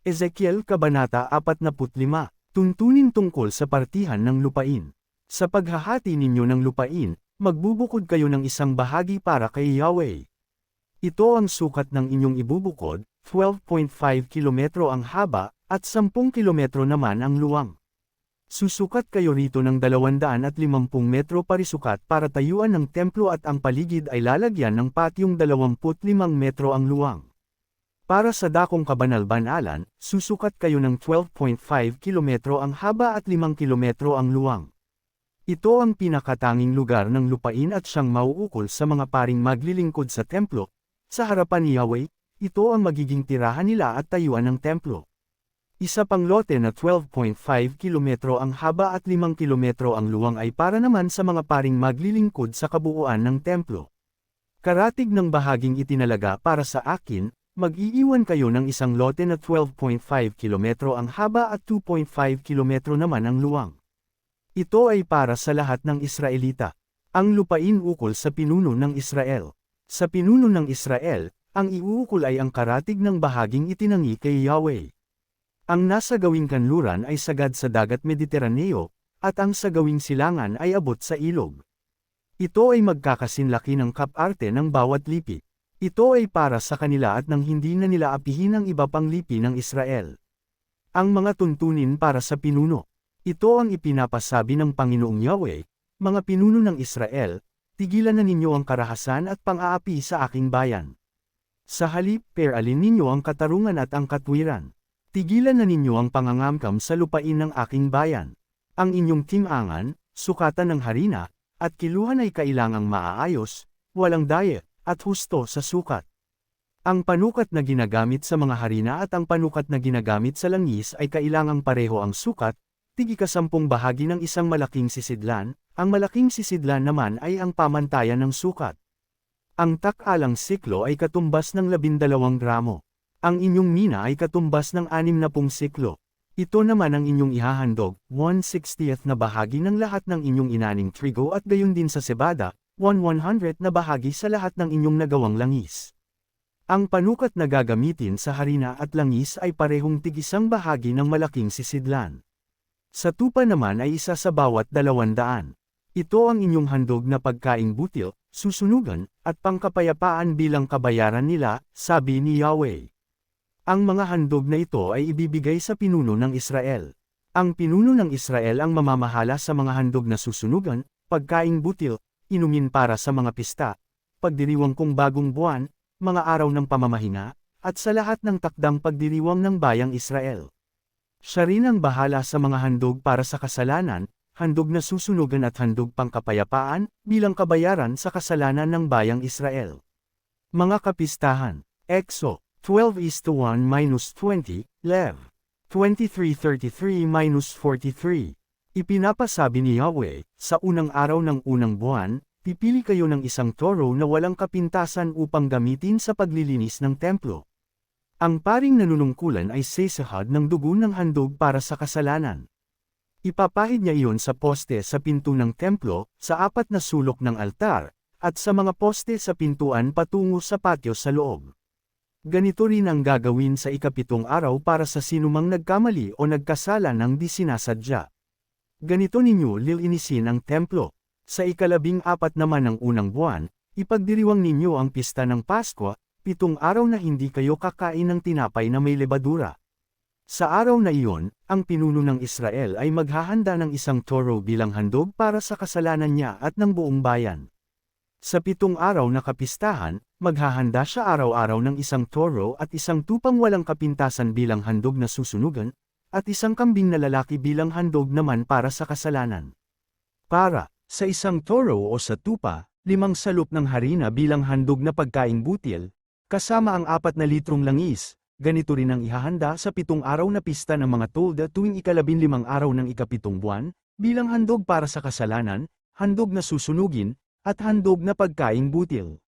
Ezekiel Kabanata 45, Tuntunin tungkol sa partihan ng lupain. Sa paghahati ninyo ng lupain, magbubukod kayo ng isang bahagi para kay Yahweh. Ito ang sukat ng inyong ibubukod, 12.5 kilometro ang haba, at 10 kilometro naman ang luwang. Susukat kayo rito ng 250 metro parisukat para tayuan ng templo at ang paligid ay lalagyan ng patyong 25 metro ang luwang. Para sa dakong kabanal-banalan, susukat kayo ng 12.5 kilometro ang haba at 5 kilometro ang luwang. Ito ang pinakatanging lugar ng lupain at siyang mauukol sa mga paring maglilingkod sa templo. Sa harapan ni Yahweh, ito ang magiging tirahan nila at tayuan ng templo. Isa pang lote na 12.5 kilometro ang haba at 5 kilometro ang luwang ay para naman sa mga paring maglilingkod sa kabuuan ng templo. Karatig ng bahaging itinalaga para sa akin, mag-iiwan kayo ng isang lote na 12.5 kilometro ang haba at 2.5 kilometro naman ang luwang. Ito ay para sa lahat ng Israelita. Ang lupain ukol sa pinuno ng Israel. Sa pinuno ng Israel, ang iuukol ay ang karatig ng bahaging itinangi kay Yahweh. Ang nasa gawing kanluran ay sagad sa dagat Mediteraneo, at ang sa gawing silangan ay abot sa ilog. Ito ay magkakasinlaki ng kaparte ng bawat lipi. Ito ay para sa kanila at nang hindi na nila apihin ang iba pang lipi ng Israel. Ang mga tuntunin para sa pinuno. Ito ang ipinapasabi ng Panginoong Yahweh, mga pinuno ng Israel, tigilan na ninyo ang karahasan at pang-aapi sa aking bayan. Sa halip, peralin ninyo ang katarungan at ang katwiran. Tigilan na ninyo ang pangangamkam sa lupain ng aking bayan. Ang inyong timangan, sukatan ng harina, at kiluhan ay kailangang maaayos, walang daya, at husto sa sukat. Ang panukat na ginagamit sa mga harina at ang panukat na ginagamit sa langis ay kailangang pareho ang sukat, tig-10 bahagi ng isang malaking sisidlan, ang malaking sisidlan naman ay ang pamantayan ng sukat. Ang takalang siklo ay katumbas ng 12 gramo. Ang inyong mina ay katumbas ng 60 siklo. Ito naman ang inyong ihahandog, 1/60 na bahagi ng lahat ng inyong inaning trigo at gayon din sa sebada, 1/100 na bahagi sa lahat ng inyong nagawang langis. Ang panukat na gagamitin sa harina at langis ay parehong tig-1 bahagi ng malaking sisidlan. Sa tupa naman ay isa sa bawat 200. Ito ang inyong handog na pagkaing butil, susunugan, at pangkapayapaan bilang kabayaran nila, sabi ni Yahweh. Ang mga handog na ito ay ibibigay sa pinuno ng Israel. Ang pinuno ng Israel ang mamamahala sa mga handog na susunugan, pagkaing butil, inumin para sa mga pista, pagdiriwang kong bagong buwan, mga araw ng pamamahinga, at sa lahat ng takdang pagdiriwang ng bayang Israel. Siya rin ang bahala sa mga handog para sa kasalanan, handog na susunugan at handog pangkapayapaan, bilang kabayaran sa kasalanan ng bayang Israel. Mga kapistahan, Exo 12:1-20, Lev 23:33-43. Ipinapasabi ni Yahweh, sa unang araw ng unang buwan, pipili kayo ng isang toro na walang kapintasan upang gamitin sa paglilinis ng templo. Ang paring nanunungkulan ay sesahad ng dugo ng handog para sa kasalanan. Ipapahid niya iyon sa poste sa pinto ng templo, sa 4 na sulok ng altar, at sa mga poste sa pintuan patungo sa patio sa loob. Ganito rin ang gagawin sa ika-7 araw para sa sinumang nagkamali o nagkasala ng di sinasadya. Ganito ninyo lilinisin ang templo. Sa ika-14 naman ng unang buwan, ipagdiriwang ninyo ang pista ng Paskwa, 7 araw na hindi kayo kakain ng tinapay na may lebadura. Sa araw na iyon, ang pinuno ng Israel ay maghahanda ng isang toro bilang handog para sa kasalanan niya at ng buong bayan. Sa 7 araw na kapistahan, maghahanda siya araw-araw ng isang toro at isang tupang walang kapintasan bilang handog na susunugan, at isang kambing na lalaki bilang handog naman para sa kasalanan. Para sa isang toro o sa tupa, 5 salop ng harina bilang handog na pagkaing butil, kasama ang 4 na litrong langis. Ganito rin ang ihahanda sa 7 araw na pista ng mga tolda tuwing ika-15 araw ng ika-7 buwan, bilang handog para sa kasalanan, handog na susunugin, at handog na pagkaing butil.